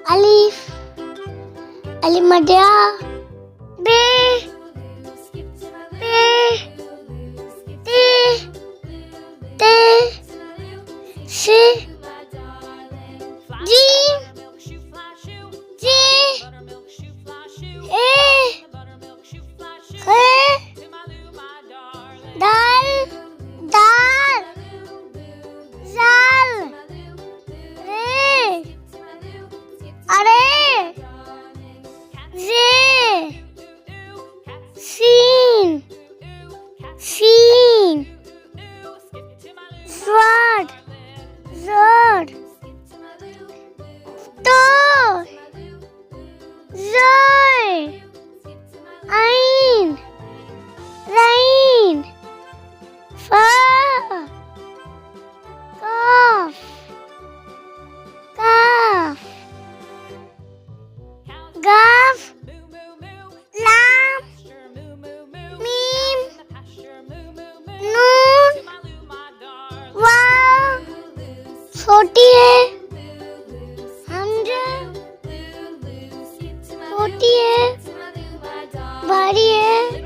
Alif. Alif Madya. B. B. T. T. C. G. G. A. K. Dal. Dal. Zal. Re. Are. Z. Seen. Seen. Sword. Sword. Store. Zoy. Ain. Rain. Fur. Cough. Calf. Gav. Lam. Mim. Noon. Wow. छोटी है हमजा छोटी है भारी है